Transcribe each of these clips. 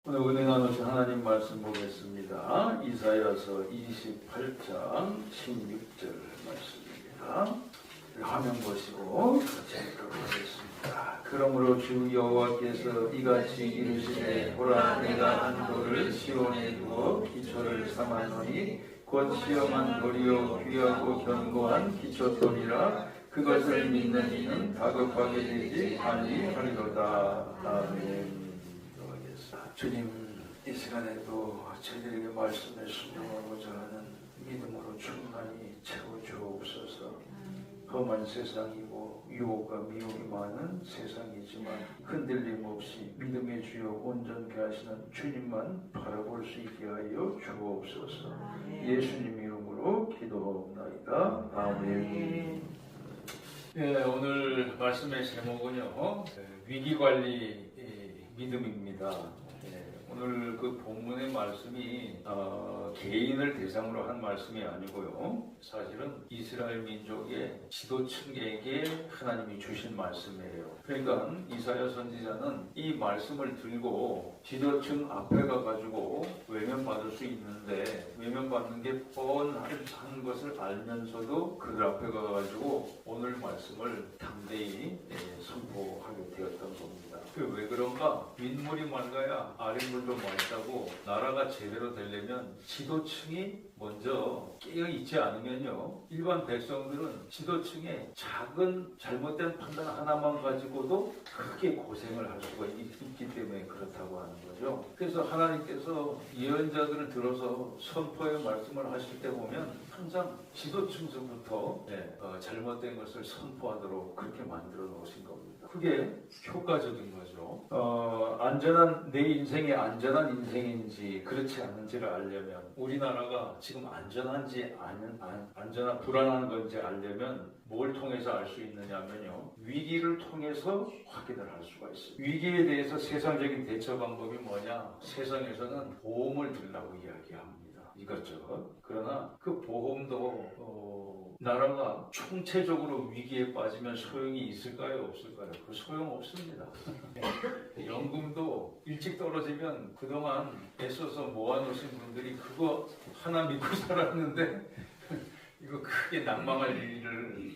오늘 은혜 나누신 하나님 말씀 보겠습니다. 이사야서 28장 16절 말씀입니다. 화면 보시고 제독하겠습니다. 그러므로 주 여호와께서 이같이 이르시되 보라 내가 한 돌을 시온에 두어 기초를 삼았노니 곧 시험한 돌이요 귀하고 견고한 기초돌이라 그것을 믿는 이는 다급하게 되지 아니하리로다. 아멘. 주님, 이 시간에도 저희들에게 말씀을 순종하고자 하는 믿음으로 충만히 채워주옵소서. 험한 세상이고 유혹과 미혹이 많은 세상이지만 흔들림 없이 믿음의 주여 온전케 하시는 주님만 바라볼 수 있게 하여 주옵소서. 예수님 이름으로 기도하옵나이다. 아멘. 네, 오늘 말씀의 제목은요, 위기관리 믿음입니다. 오늘 그 본문의 말씀이 개인을 대상으로 한 말씀이 아니고요. 사실은 이스라엘 민족의 지도층에게 하나님이 주신 말씀이에요. 그러니까 이사야 선지자는 이 말씀을 들고 지도층 앞에 가가지고 외면받을 수 있는데 외면받는 게 뻔한 것을 알면서도 그들 앞에 가가지고 오늘 말씀을 담대히 선포하게 되었던 겁니다. 왜 그런가? 윗물이 맑아야 아랫물도 맑다고 나라가 제대로 되려면 지도층이 먼저 깨어있지 않으면요, 일반 백성들은 지도층의 작은 잘못된 판단 하나만 가지고도 크게 고생을 할 수가 있기 때문에 그렇다고 하는 거죠. 그래서 하나님께서 예언자들을 들어서 선포의 말씀을 하실 때 보면 항상 지도층서부터 잘못된 것을 선포하도록 그렇게 만들어 놓으신 겁니다. 그게 효과적인 거죠. 안전한 내 인생이 안전한 인생인지 그렇지 않은지를 알려면, 우리나라가 지금 안전한지 안전한 불안한 건지 알려면 뭘 통해서 알 수 있느냐면요, 위기를 통해서 확인을 할 수가 있어요. 위기에 대해서 세상적인 대처 방법이 뭐냐? 세상에서는 보험을 들라고 이야기합니다. 이것저것. 그러나 그 보험도 나라가 총체적으로 위기에 빠지면 소용이 있을까요? 없을까요? 그 소용 없습니다. 연금도 일찍 떨어지면 그동안 애써서 모아놓으신 분들이 그거 하나 믿고 살았는데 이거 크게 난망할 일을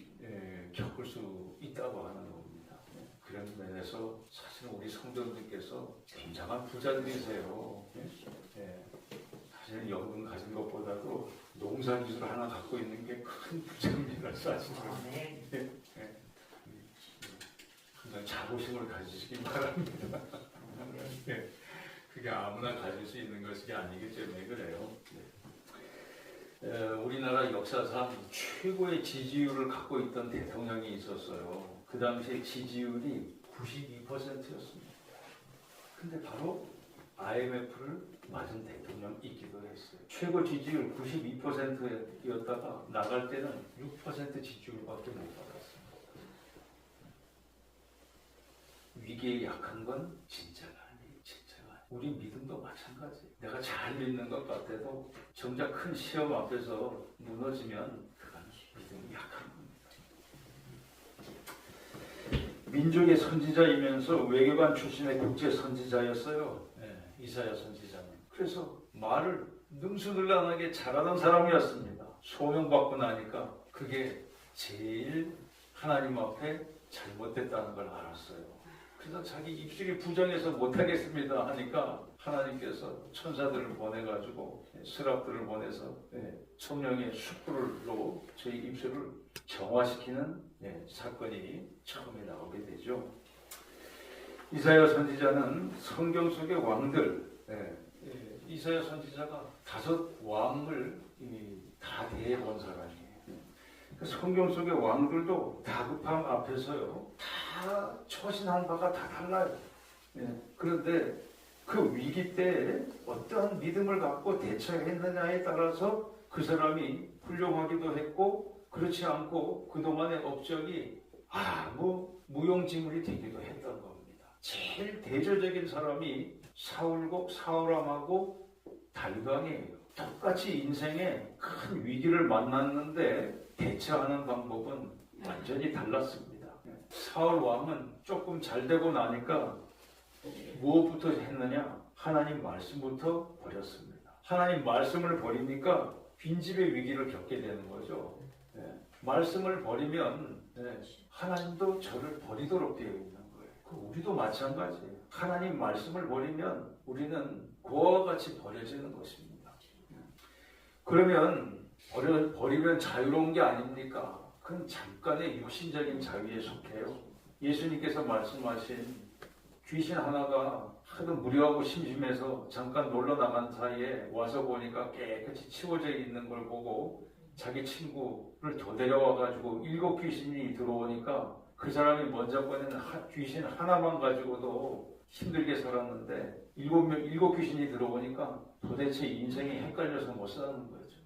겪을 수 있다고 하는 겁니다. 그런 면에서 사실 우리 성도님께서 굉장한 부자들이세요. 사실 연금 가진 것보다도 농사기술 하나 갖고 있는 게 큰 부자입니다. 사실은. 항상 자부심을 가지시기 바랍니다. 그게 아무나 가질 수 있는 것이 아니기 때문에 그래요. 우리나라 역사상 최고의 지지율을 갖고 있던 대통령이 있었어요. 그 당시에 지지율이 92%였습니다. 근데 바로 IMF를 맞은 대통령이기도 했어요. 최고 지지율 92%였다가 나갈 때는 6% 지지율밖에 못 받았어요. 위기에 약한 건 진짜가 아니에요. 진짜가 아니에요. 우리 믿음도 마찬가지예요. 내가 잘 믿는 것 같아도 정작 큰 시험 앞에서 무너지면 그건 믿음이 약한 겁니다. 민족의 선지자이면서 외교관 출신의 국제 선지자였어요. 이사야 선지자는. 그래서 말을 능수능란하게 잘하는 사람이었습니다. 소명받고 나니까 그게 제일 하나님 앞에 잘못됐다는 걸 알았어요. 그래서 자기 입술이 부정해서 못하겠습니다 하니까 하나님께서 천사들을 보내가지고 스랍들을 보내서 성령의 숯불로 저희 입술을 정화시키는 사건이 처음에 나오게 되죠. 이사야 선지자는 성경 속의 왕들, 이사야 선지자가 5 왕을 다 대해본 사람이에요. 성경 속의 왕들도 다급함 앞에서요, 다 처신한 바가 다 달라요. 그런데 그 위기 때 어떠한 믿음을 갖고 대처했느냐에 따라서 그 사람이 훌륭하기도 했고 그렇지 않고 그동안의 업적이 무용지물이 되기도 했던 겁니다. 제일 대조적인 사람이 사울왕하고 다윗왕이에요. 똑같이 인생에 큰 위기를 만났는데 대처하는 방법은 완전히 달랐습니다. 사울 왕은 조금 잘 되고 나니까 무엇부터 했느냐? 하나님 말씀부터 버렸습니다. 하나님 말씀을 버리니까 빈집의 위기를 겪게 되는 거죠. 네. 말씀을 버리면 하나님도 저를 버리도록 되어 있는 거예요. 우리도 마찬가지예요. 하나님 말씀을 버리면 우리는 고아와 같이 버려지는 것입니다. 그러면 버리면 자유로운 게 아닙니까? 그건 잠깐의 육신적인 자유에 속해요. 예수님께서 말씀하신 귀신 하나가 하도 무료하고 심심해서 잠깐 놀러 나간 사이에 와서 보니까 깨끗이 치워져 있는 걸 보고 자기 친구를 더 데려와가지고 7 귀신이 들어오니까 그 사람이 먼저 꺼낸 귀신 하나만 가지고도 힘들게 살았는데 7 귀신이 들어오니까 도대체 인생이 헷갈려서 못 사는 거죠.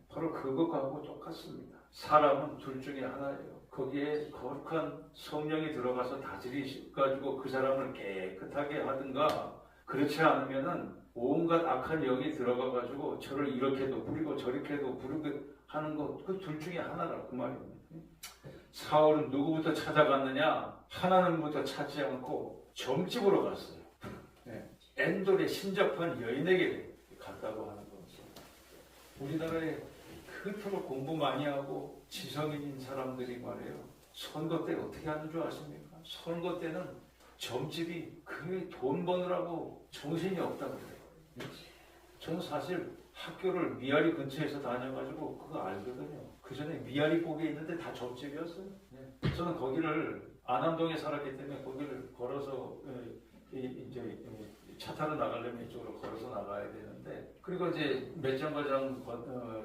바로 그것하고 똑같습니다. 사람은 둘 중에 하나예요. 거기에 거룩한 성령이 들어가서 다스리가지고 그 사람을 깨끗하게 하든가, 그렇지 않으면은 온갖 악한 영이 들어가가지고 저를 이렇게도 부리고 저렇게도 부리고 하는 것, 그 둘 중에 하나라고 그 말입니다. 사울은 누구부터 찾아갔느냐? 하나님부터 찾지 않고 점집으로 갔어요. 엔돌의 신접한 여인에게 갔다고 하는 거죠. 우리나라에 그토록 공부 많이 하고 지성인인 사람들이 말이에요. 선거 때 어떻게 하는 줄 아십니까? 선거 때는 점집이 그 돈 버느라고 정신이 없다고 그래요. 저는 사실 학교를 미아리 근처에서 다녀가지고 그거 알거든요. 그 전에 미아리 복에 있는데 다 점집이었어요. 저는 거기를 안암동에 살았기 때문에 거기를 걸어서 이제 차 타러 나가려면 이쪽으로 걸어서 나가야 되는데, 그리고 이제 몇 정거장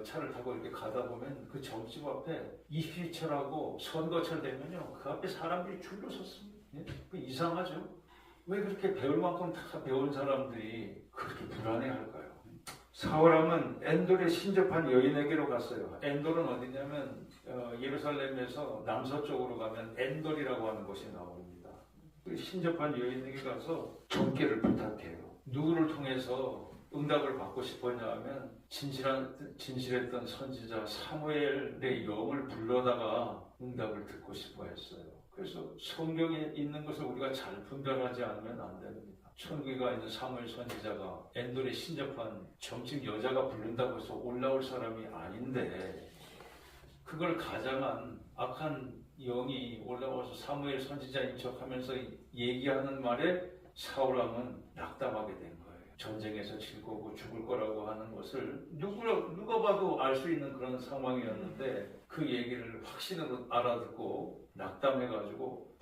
차를 타고 이렇게 가다 보면 그 점집 앞에 이휘철하고 선거철 되면요, 그 앞에 사람들이 줄로 섰습니다. 그 이상하죠? 왜 그렇게 배울 만큼 다 배운 사람들이 그렇게 불안해할까요? 사울왕은 엔돌에 신접한 여인에게로 갔어요. 엔돌은 어디냐면 예루살렘에서 남서쪽으로 가면 엔돌이라고 하는 곳이 나옵니다. 신접한 여인에게 가서 점괘를 부탁해요. 누구를 통해서 응답을 받고 싶었냐 하면 진실했던 선지자 사무엘의 영을 불러다가 응답을 듣고 싶어 했어요. 그래서 성경에 있는 것을 우리가 잘 분별하지 않으면 안 됩니다. 천국에 가 있는 사무엘 선지자가 엔돌에 신접한 점집 여자가 부른다고 해서 올라올 사람이 아닌데, 그걸 가장한 악한 영이 올라와서 사무엘 선지자인 척하면서 얘기하는 말에 사울왕은 낙담하게 된 거예요. 전쟁에서 질 거고 죽을 거라고 하는 것을 누가 봐도 알 수 있는 그런 상황이었는데, 그 얘기를 확신으로 알아듣고 낙담해가지고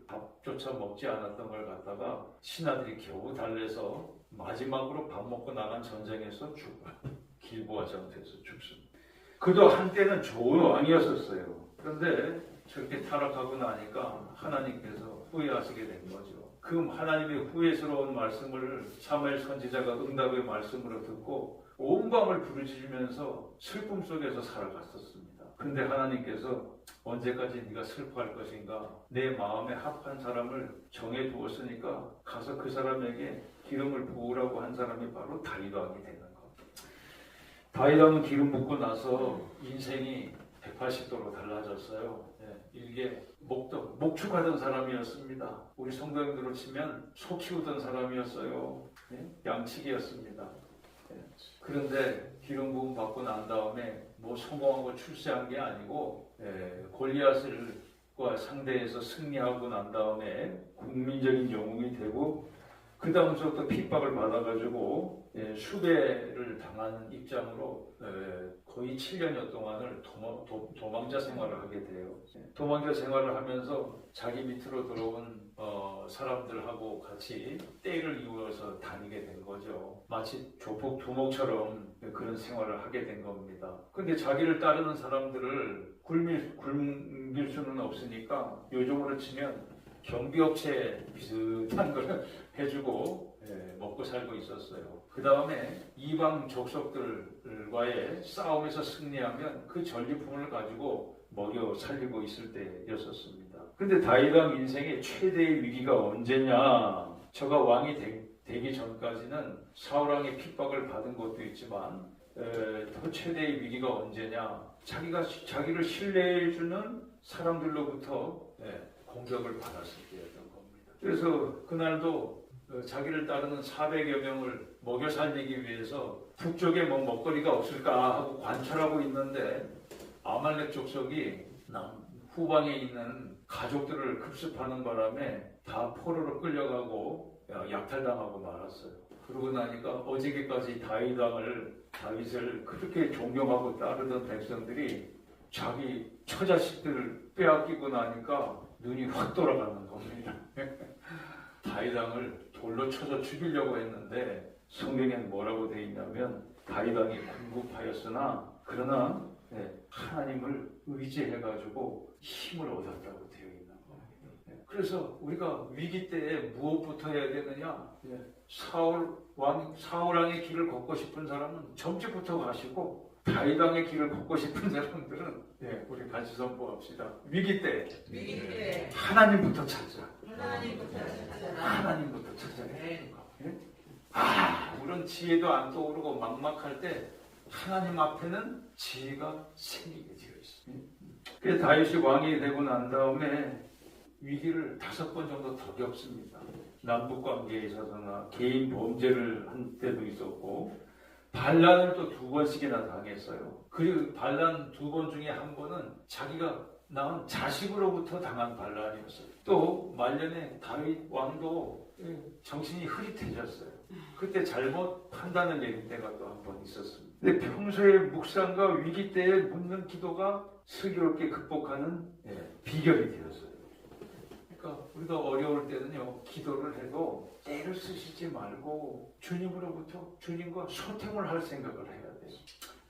밥조차 먹지 않았던 걸 갖다가 신하들이 겨우 달래서 마지막으로 밥 먹고 나간 전쟁에서 죽어요. 길보아 전투에서 죽습니다. 그도 한때는 좋은 왕이었었어요. 그런데 저렇게 타락하고 나니까 하나님께서 후회하시게 된 거죠. 그 하나님의 후회스러운 말씀을 사무엘 선지자가 응답의 말씀으로 듣고 온 밤을 부르짖으면서 슬픔 속에서 살아갔었습니다. 근데 하나님께서 언제까지 네가 슬퍼할 것인가? 내 마음에 합한 사람을 정해두었으니까 가서 그 사람에게 기름을 부으라고 한 사람이 바로 다윗왕이 되는 겁니다. 다윗왕은 기름 붓고 나서 인생이 180도로 달라졌어요. 일개 목축하던 사람이었습니다. 우리 성도님들로 치면 소 키우던 사람이었어요. 양치기였습니다. 그런데 기름 부음 받고 난 다음에 뭐 성공하고 출세한 게 아니고 골리앗과 상대해서 승리하고 난 다음에 국민적인 영웅이 되고, 그 다음부터 핍박을 받아가지고 수배를 당하는 입장으로 거의 7년여 동안을 도망자 생활을 하게 돼요. 도망자 생활을 하면서 자기 밑으로 들어온 사람들하고 같이 떼를 이루어서 다니게 된 거죠. 마치 조폭 두목처럼 그런 생활을 하게 된 겁니다. 그런데 자기를 따르는 사람들을 굶길 수는 없으니까 요즘으로 치면 경비업체 비슷한 걸 해주고 먹고 살고 있었어요. 그 다음에 이방 족속들과의 싸움에서 승리하면 그 전리품을 가지고 먹여 살리고 있을 때였었습니다. 근데 다윗왕 인생의 최대의 위기가 언제냐? 저가 왕이 되기 전까지는 사울왕의 핍박을 받은 것도 있지만 더 최대의 위기가 언제냐? 자기를 신뢰해주는 사람들로부터 공격을 받았을 때였던 겁니다. 그래서 그날도 자기를 따르는 400여 명을 먹여 살리기 위해서 북쪽에 뭐 먹거리가 없을까 하고 관찰하고 있는데 아말렉 족속이 후방에 있는 가족들을 급습하는 바람에 다 포로로 끌려가고 약탈당하고 말았어요. 그러고 나니까 어저께까지 다윗을 그렇게 존경하고 따르던 백성들이 자기 처자식들을 빼앗기고 나니까 눈이 확 돌아가는 겁니다. 다윗 왕을 돌로 쳐서 죽이려고 했는데 성경에는 뭐라고 되어 있냐면 다윗 왕이 궁급하였으나 그러나 하나님을 의지해가지고 힘을 얻었다고 되어 있는 겁니다. 그래서 우리가 위기 때에 무엇부터 해야 되느냐? 사울 왕의 길을 걷고 싶은 사람은 점집부터 가시고 다윗 왕의 길을 걷고 싶은 사람들은 우리 같이 선포합시다. 위기 때 하나님부터 찾자. 하나님부터 찾아야 되는 거. 물론 지혜도 안 떠오르고 막막할 때 하나님 앞에는 지혜가 생기게 되어 있습니다. 그래서 다윗이 왕이 되고 난 다음에 위기를 5번 정도 더 겪습니다. 남북관계에 있어서나 개인 범죄를 한 때도 있었고 반란을 또 2번씩이나 당했어요. 그 반란 2번 중에 한 번은 자기가 낳은 자식으로부터 당한 반란이었어요. 또 말년에 다윗 왕도 정신이 흐릿해졌어요. 그때 잘못 판단을 내린 때가 또 한 번 있었습니다. 근데 평소에 묵상과 위기 때에 묻는 기도가 슬기롭게 극복하는 비결이 되었어요. 그러니까 우리가 어려울 때는요, 기도를 해도 때를 쓰시지 말고 주님과 소통을 할 생각을 해야 돼요.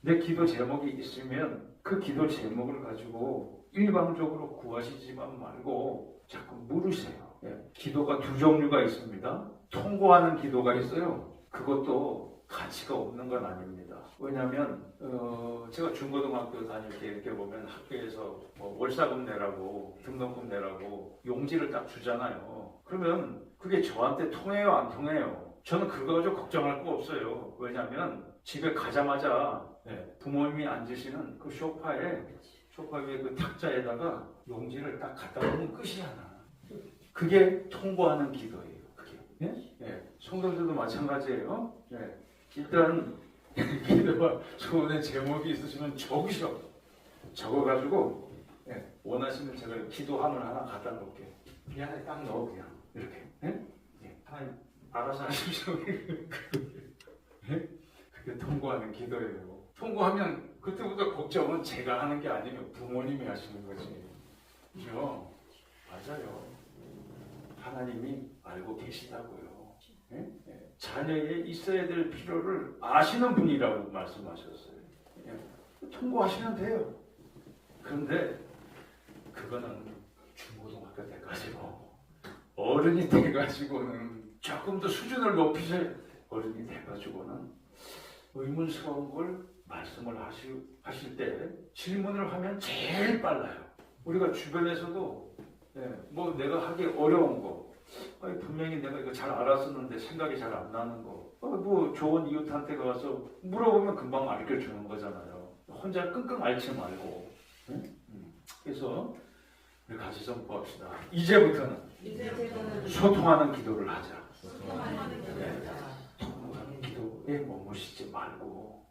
내 기도 제목이 있으면 그 기도 제목을 가지고 일방적으로 구하시지만 말고 자꾸 물으세요. 기도가 2 종류가 있습니다. 통고하는 기도가 있어요. 그것도 가치가 없는 건 아닙니다. 왜냐하면 제가 중고등학교 다닐 때 이렇게 보면 학교에서 뭐 월사금 내라고 등록금 내라고 용지를 딱 주잖아요. 그러면 그게 저한테 통해요 안 통해요? 저는 그거 가지고 걱정할 거 없어요. 왜냐하면 집에 가자마자 부모님이 앉으시는 그 소파 위에 그 탁자에다가 용지를 딱 갖다 놓으면 끝이야. 그게 통보하는 기도예요. 그게. 성도들도 마찬가지예요. 일단 기도와 소원의 제목이 있으시면 적어가지고 원하시면 제가 기도함을 하나 갖다 놓을게요. 이 안에 딱 넣어 그냥 이렇게. 하나님 알아서 하십시오. 그게 통보하는 기도예요. 통보하면 그때부터 걱정은 제가 하는 게 아니면 부모님이 하시는 거지. 그죠? 맞아요. 하나님이 알고 계시다고요. 자녀에 있어야 될 필요를 아시는 분이라고 말씀하셨어요. 통보하시면 돼요. 그런데 그거는 중고등학교 때까지고 어른이 돼가지고는 조금 더 수준을 높이셔야 돼요. 어른이 돼가지고는 의문스러운 걸 말씀을 하실 때 질문을 하면 제일 빨라요. 우리가 주변에서도 뭐 내가 하기 어려운 거 분명히 내가 이거 잘 알았었는데 생각이 잘 안 나는 거 뭐 좋은 이웃한테 가서 물어보면 금방 알려주는 거잖아요. 혼자 끙끙 앓지 말고. 그래서 우리 같이 선포합시다. 이제부터는 소통하는 기도를 하자. 통하는 기도에 머무시지 말고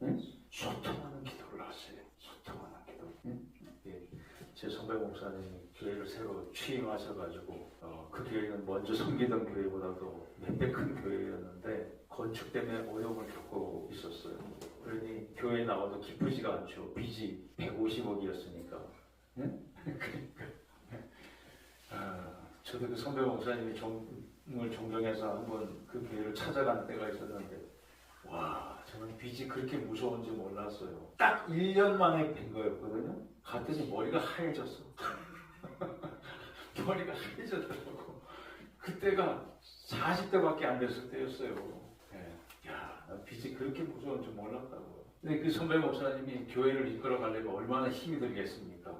소통하는 기도를 하세요. 소통하는 기도. 제 선배 목사님이 교회를 새로 취임하셔가지고 그 교회는 먼저 섬기던 교회보다도 몇 배 큰 교회였는데 건축 때문에 어려움을 겪고 있었어요. 그러니 교회에 나와도 기쁘지가 않죠. 빚이 150억이었으니까. 그러니까 저도 그 선배 목사님이 정말 존경해서 한번 그 교회를 찾아간 때가 있었는데 와, 저는 빚이 그렇게 무서운지 몰랐어요. 딱 1년 만에 뵌 거였거든요. 갔더니 머리가 하얘졌어. 머리가 하얘졌더라고. 그때가 40대밖에 안 됐을 때였어요. 야, 나 빚이 그렇게 무서운 줄 몰랐다고. 근데 그 선배 목사님이 교회를 이끌어 가려면 얼마나 힘이 들겠습니까?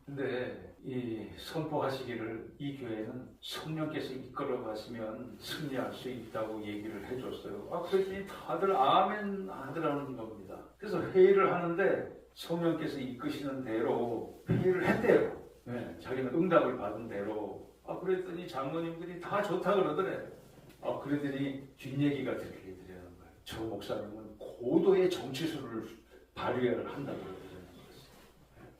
근데 이 선포하시기를 이 교회는 성령께서 이끌어 가시면 승리할 수 있다고 얘기를 해줬어요. 그랬더니 다들 아멘 하더라는 겁니다. 그래서 회의를 하는데 성령께서 이끄시는 대로 회의를 했대요. 자기는 응답을 받은 대로. 그랬더니 장로님들이 다 좋다 그러더래. 그러더니 뒷얘기가 들리게 되는 거예요. 저 목사님은 고도의 정치술을 발휘를 한다고 그러는 거예요.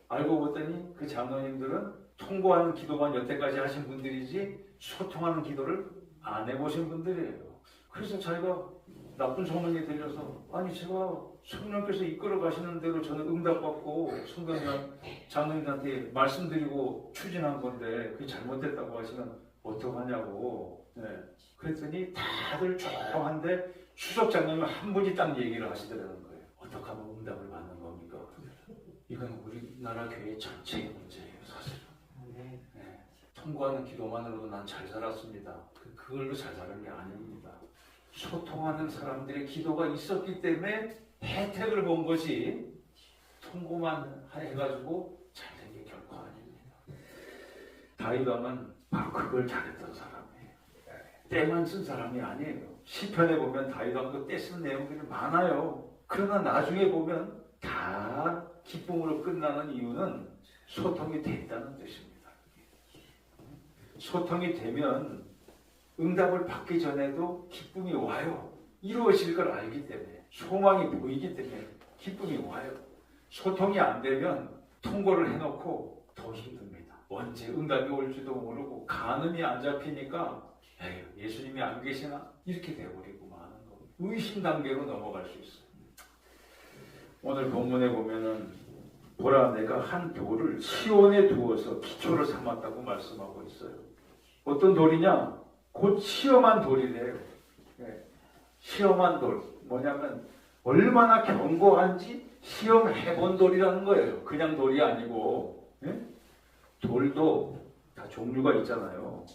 알고 보더니 그 장로님들은 통고하는 기도만 여태까지 하신 분들이지 소통하는 기도를 안 해보신 분들이에요. 그래서 자기가 나쁜 소문이 들려서 아니 제가 성령께서 이끌어 가시는 대로 저는 응답받고 장로님한테 말씀드리고 추진한 건데 그게 잘못됐다고 하시면 어떡하냐고. 네. 그랬더니 다들 조용한데 수석 장로님 한 분이 딱 얘기를 하시더라는 거예요. 어떻게 하면 응답을 받는 겁니까? 이건 우리나라 교회 전체의 문제예요, 사실은. 네. 통과하는 기도만으로도 난 잘 살았습니다. 그걸로 잘 사는 게 아닙니다. 소통하는 사람들의 기도가 있었기 때문에 혜택을 본 것이 통고만 해가지고 잘 된 게 결코 아닙니다. 다윗 왕은 바로 그걸 잘했던 사람이에요. 때만 쓴 사람이 아니에요. 시편에 보면 다윗 왕도 때 쓰는 내용들이 많아요. 그러나 나중에 보면 다 기쁨으로 끝나는 이유는 소통이 됐다는 뜻입니다. 소통이 되면 응답을 받기 전에도 기쁨이 와요. 이루어질 걸 알기 때문에, 소망이 보이기 때문에 기쁨이 와요. 소통이 안 되면 통고를 해놓고 더 힘듭니다. 언제 응답이 올지도 모르고 간음이 안 잡히니까 예수님이 안 계시나? 이렇게 돼버리고 마는 겁니다. 의심 단계로 넘어갈 수 있어요. 오늘 본문에 보면은 보라 내가 한 돌을 시온에 두어서 기초를 삼았다고 말씀하고 있어요. 어떤 돌이냐? 곧 시험한 돌이래요. 시험한 돌. 뭐냐면 얼마나 견고한지 시험해본 돌이라는 거예요. 그냥 돌이 아니고. 돌도 다 종류가 있잖아요.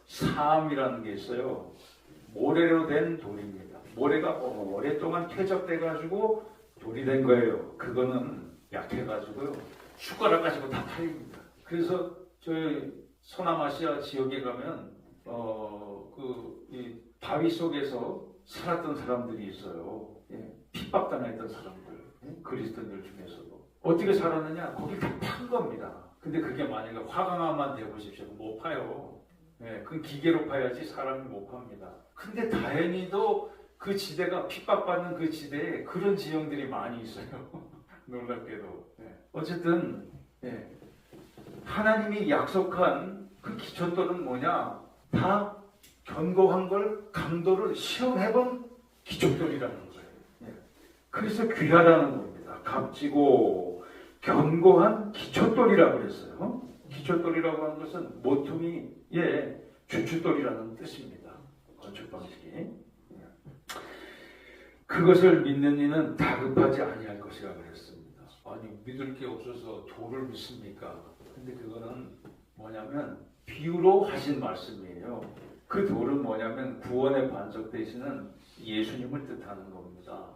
사암이라는 게 있어요. 모래로 된 돌입니다. 모래가 오랫동안 퇴적돼가지고 돌이 된 거예요. 그거는 약해가지고요. 숟가락 가지고 다 팔립니다. 그래서 저희 서남아시아 지역에 가면 이 바위 속에서 살았던 사람들이 있어요. 핍박당했던 사람들, 그리스도인들 중에서도. 어떻게 살았느냐? 거기 다 판 겁니다. 근데 그게 만약에 화강암만 되보십시오. 못 파요. 그건 기계로 파야지 사람이 못 팝니다. 근데 다행히도 그 지대가 핍박받는 그 지대에 그런 지형들이 많이 있어요. 놀랍게도. 어쨌든 하나님이 약속한 그 기초돌은 뭐냐? 다 견고한 걸, 강도를 시험해본 기초돌이라는 거예요. 그래서 귀하다는 겁니다. 값지고 견고한 기초돌이라고 그랬어요. 기초돌이라고 하는 것은 모퉁이의 주춧돌이라는 뜻입니다. 건축 방식이. 그것을 믿는 이는 다급하지 아니할 것이라 그랬습니다. 아니 믿을 게 없어서 돌을 믿습니까? 근데 그거는 뭐냐면 비유로 하신 말씀이에요. 그 돌은 뭐냐면 구원의 반석 되시는 예수님을 뜻하는 겁니다.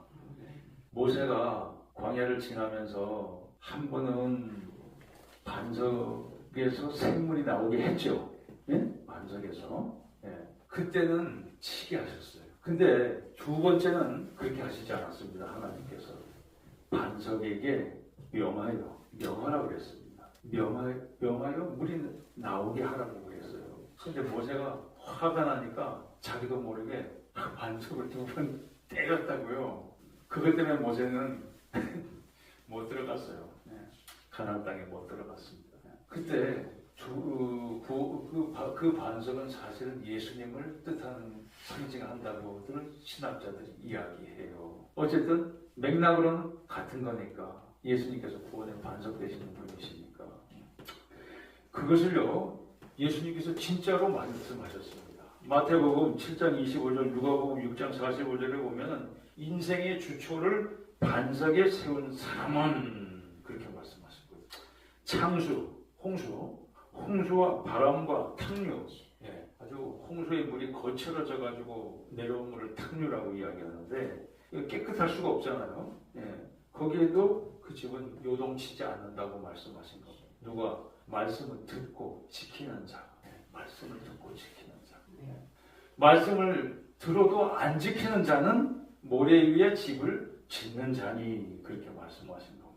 모세가 광야를 지나면서 한 번은 반석에서 샘물이 나오게 했죠. 반석에서. 그때는 치게 하셨어요. 근데 두 번째는 그렇게 하시지 않았습니다. 하나님께서 반석에게 명하라고 그랬습니다. 명하여 물이 나오게 하라고 그랬어요. 근데 모세가 화가 나니까 자기도 모르게 반석을 두 번 때렸다고요. 그것 때문에 모세는 못 들어갔어요. 가나안 땅에 못 들어갔습니다. 그때 그 반석은 사실은 예수님을 뜻하는 상징한다고들 신학자들이 이야기해요. 어쨌든 맥락으로는 같은 거니까 예수님께서 구원의 반석 되시는 분이시니까 그것을요 예수님께서 진짜로 말씀하셨습니다. 마태복음 7장 25절, 누가복음 6장 45절에 보면 인생의 주초를 반석에 세운 사람은 그렇게 말씀하셨고요. 창수, 홍수와 바람과 탕류, 아주 홍수의 물이 거칠어져 가지고 내려온 물을 탕류라고 이야기하는데 깨끗할 수가 없잖아요. 거기에도 그 집은 요동치지 않는다고 말씀하신 겁니다. 누가 말씀을 듣고 지키는 자, 말씀을 듣고 지키는 자. 말씀을 들어도 안 지키는 자는 모래 위에 집을 짓는 자니 그렇게 말씀하신 겁니다.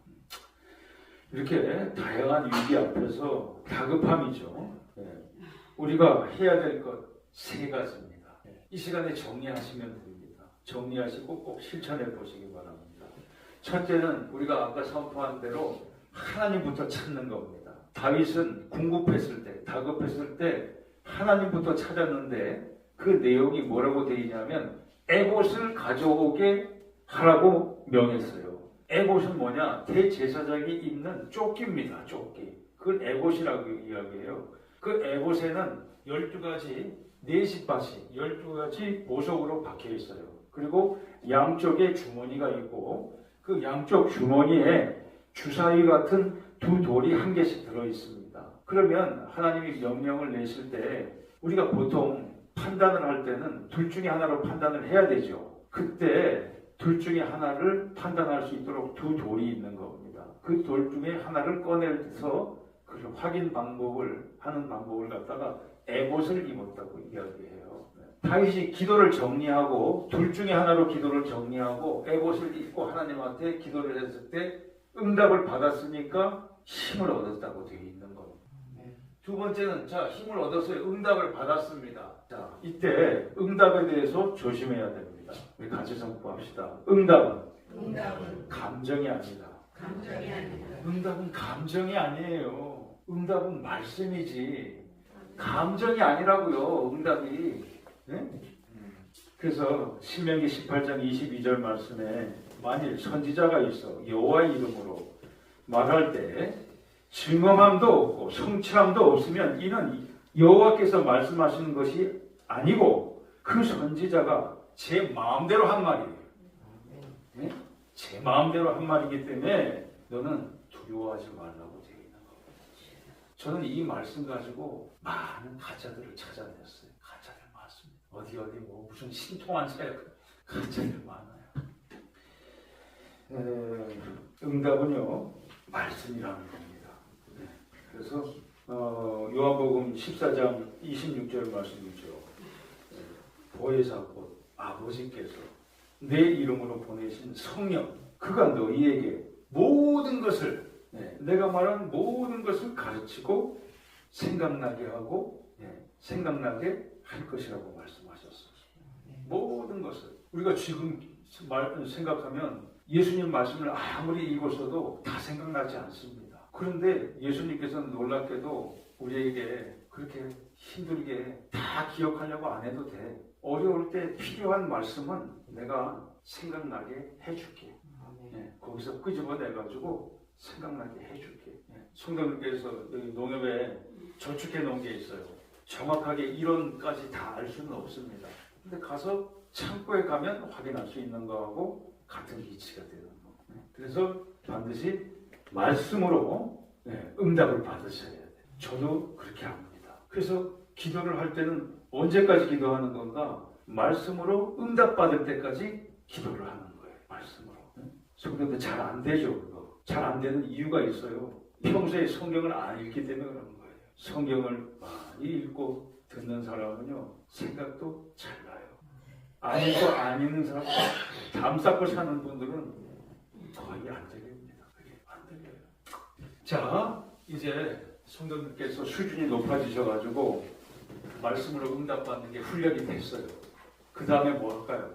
이렇게 다양한 위기 앞에서 다급함이죠. 우리가 해야 될 것 세 가지입니다. 이 시간에 정리하시면 됩니다. 정리하시고 꼭 실천해 보시기 바랍니다. 첫째는 우리가 아까 선포한 대로 하나님부터 찾는 겁니다. 다윗은 다급했을 때 하나님부터 찾았는데 그 내용이 뭐라고 되어 있냐면 에봇을 가져오게 하라고 명했어요. 에봇은 뭐냐? 대제사장이 입는 조끼입니다. 조끼. 그걸 에봇이라고 이야기해요. 그 에봇에는 12가지 네시밭이 12가지 보석으로 박혀 있어요. 그리고 양쪽에 주머니가 있고 그 양쪽 주머니에 주사위 같은 두 돌이 한 개씩 들어 있습니다. 그러면 하나님이 명령을 내실 때 우리가 보통 판단을 할 때는 둘 중에 하나로 판단을 해야 되죠. 그때 둘 중에 하나를 판단할 수 있도록 두 돌이 있는 겁니다. 그 돌 중에 하나를 꺼내서 그 확인 방법을 하는 방법을 갖다가 에봇을 입었다고 이야기해요. 다윗이 기도를 정리하고 둘 중에 하나로 기도를 정리하고 에봇을 입고 하나님한테 기도를 했을 때 응답을 받았으니까 힘을 얻었다고 되어 있는 겁니다. 두 번째는 자 힘을 얻었어요. 응답을 받았습니다. 자 이때 응답에 대해서 조심해야 됩니다. 우리 같이 선포합시다. 응답은 감정이 아니다. 응답은 감정이 아니에요. 응답은 말씀이지. 감정이 아니라고요. 응답이. 네? 그래서 신명기 18장 22절 말씀에 만일 선지자가 있어 여호와의 이름으로 말할 때 증언함도 없고 성취함도 없으면 이는 여호와께서 말씀하시는 것이 아니고 그 선지자가 제 마음대로 한 말이에요. 네? 제 마음대로 한 말이기 때문에 너는 두려워하지 말라고 되어 있는 거예요. 저는 이 말씀 가지고 많은 가짜들을 찾아냈어요. 가짜들 많습니다. 어디 뭐 무슨 신통한 사역 가짜들 많아요. 응답은요 말씀이라는 겁니다. 네. 그래서 요한복음 14장 26절 말씀이죠. 보혜사 곧 아버지께서 내 이름으로 보내신 성령 그가 너희에게 모든 것을 내가 말한 모든 것을 가르치고 생각나게 하고 생각나게 할 것이라고 말씀하셨어요. 모든 것을 우리가 지금 생각하면 예수님 말씀을 아무리 읽었어도 다 생각나지 않습니다. 그런데 예수님께서는 놀랍게도 우리에게 그렇게 힘들게 다 기억하려고 안 해도 돼. 어려울 때 필요한 말씀은 내가 생각나게 해줄게. 거기서 끄집어내가지고 생각나게 해줄게. 성도님께서 여기 농협에 저축해 놓은 게 있어요. 정확하게 이론까지 다 알 수는 없습니다. 근데 가서 창고에 가면 확인할 수 있는 거하고 같은 이치가 되는 거. 그래서 반드시 말씀으로 응답을 받으셔야 돼요. 저도 그렇게 합니다. 그래서 기도를 할 때는 언제까지 기도하는 건가? 말씀으로 응답받을 때까지 기도를 하는 거예요. 말씀으로. 성경도 잘 안 되죠. 그거. 잘 안 되는 이유가 있어요. 평소에 성경을 안 읽기 때문에 그런 거예요. 성경을 많이 읽고 듣는 사람은요 생각도 잘 나요. 안 읽고 안 읽는 사람, 담 쌓고 사는 분들은 거의 안 들립니다. 그게 안 들려요. 자, 이제 성도님께서 수준이 높아지셔가지고 말씀으로 응답받는 게 훈련이 됐어요. 그 다음에 뭐 할까요?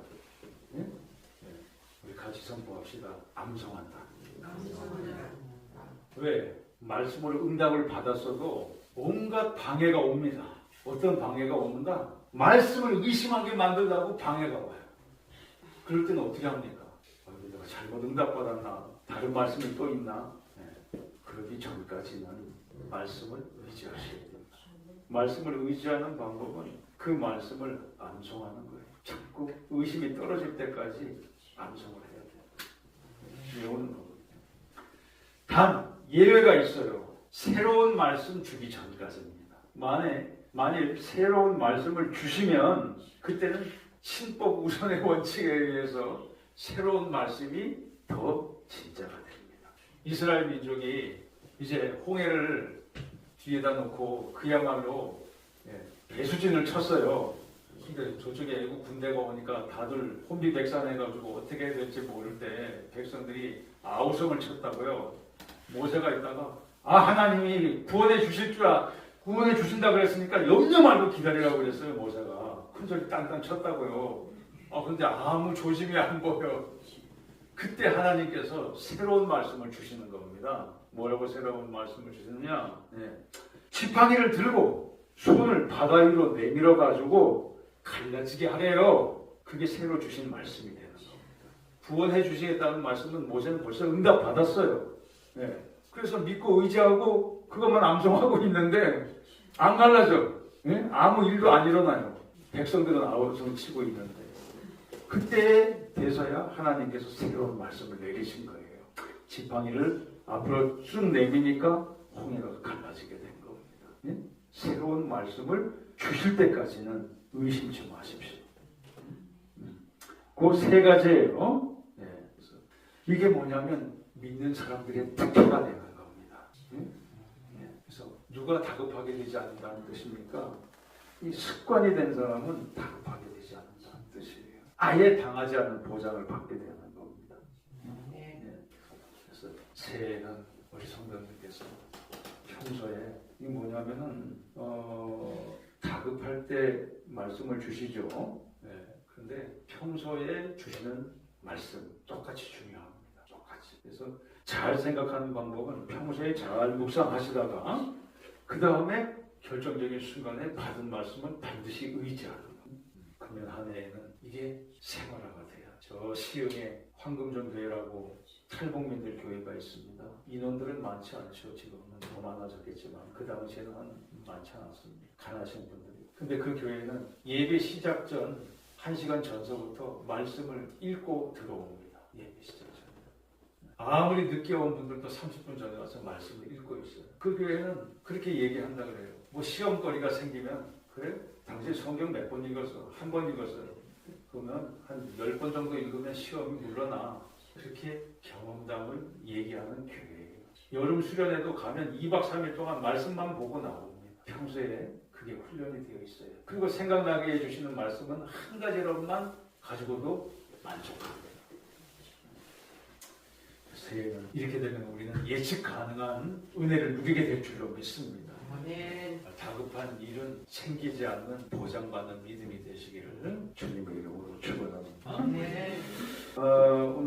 우리 같이 선포합시다. 암송한다. 왜? 말씀으로 응답을 받았어도 온갖 방해가 옵니다. 어떤 방해가 오는가? 말씀을 의심하게 만들라고 방해가 와요. 그럴 때는 어떻게 합니까? 내가 잘못 응답받았나? 다른 말씀이 또 있나? 그러기 전까지는 말씀을 의지하셔야 됩니다. 말씀을 의지하는 방법은 그 말씀을 암송하는 거예요. 자꾸 의심이 떨어질 때까지 암송을 해야 돼요. 외우는 겁니다. 단 예외가 있어요. 새로운 말씀 주기 전까지입니다. 만일 새로운 말씀을 주시면 그때는 신법 우선의 원칙에 의해서 새로운 말씀이 더 진짜가 됩니다. 이스라엘 민족이 이제 홍해를 뒤에다 놓고 그야말로 배수진을 쳤어요. 근데 저쪽에 애국 군대가 오니까 다들 혼비백산해가지고 어떻게 해야 될지 모를 때 백성들이 아우성을 쳤다고요. 모세가 있다가 하나님이 구원해 주신다 그랬으니까 염려 말고 기다리라고 그랬어요. 모세가. 큰소리 땅땅 쳤다고요. 근데 아무 조짐이 안 보여. 그때 하나님께서 새로운 말씀을 주시는 겁니다. 뭐라고 새로운 말씀을 주시느냐? 지팡이를 들고 손을 바다 위로 내밀어 가지고 갈라지게 하래요. 그게 새로 주신 말씀이 되는 겁니다. 구원해 주시겠다는 말씀은 모세는 벌써 응답 받았어요. 그래서 믿고 의지하고 그것만 암송하고 있는데 안 갈라져. 아무 일도 안 일어나요. 백성들은 아우성을 치고 있는데 그때 돼서야 하나님께서 새로운 말씀을 내리신 거예요. 지팡이를 앞으로 쭉 내미니까 홍해가 갈라지게 된 겁니다. 새로운 말씀을 주실 때까지는 의심치 마십시오. 그 세 가지예요. 그래서 이게 뭐냐면 믿는 사람들의 특혜가 되는 겁니다. 그래서 누가 다급하게 되지 않는다는 뜻입니까? 이 습관이 된 사람은 다급하게 되지 않는다는 뜻이에요. 아예 당하지 않는 보장을 받게 되는 겁니다. 그래서 새해는 우리 성도님께서 평소에 이 뭐냐면은 다급할 때 말씀을 주시죠. 그런데 평소에 주시는 말씀 똑같이 중요합니다. 똑같이. 그래서 잘 생각하는 방법은 평소에 잘 묵상하시다가 그 다음에 결정적인 순간에 받은 말씀은 반드시 의지하는 것. 그러면 한 해에는 이게 생활화가 돼요. 저 시흥에 황금전 교회라고 탈북민들 교회가 있습니다. 인원들은 많지 않죠. 지금은 더 많아졌겠지만 그 당시에는 많지 않았습니다. 가난하신 분들이. 근데 그 교회는 예배 시작 전 1시간 전서부터 말씀을 읽고 들어옵니다. 예배 시작 전. 아무리 늦게 온 분들도 30분 전에 와서 말씀을 읽고 있어요. 그 교회는 그렇게 얘기한다 그래요. 뭐 시험거리가 생기면 그래? 당신 성경 몇 번 읽었어? 한 번 읽었어요. 그러면 한 10번 정도 읽으면 시험이 물러나. 그렇게 경험담을 얘기하는 교회예요. 여름 수련회도 가면 2박 3일 동안 말씀만 보고 나옵니다. 평소에 그게 훈련이 되어 있어요. 그리고 생각나게 해주시는 말씀은 한 가지로만 가지고도 만족합니다. 새해는 이렇게 되면 우리는 예측 가능한 은혜를 누리게 될 줄로 믿습니다. 아멘. 다급한 일은 생기지 않는 보장받는 믿음이 되시기를 주님의 이름으로 축원합니다. 아멘. 오늘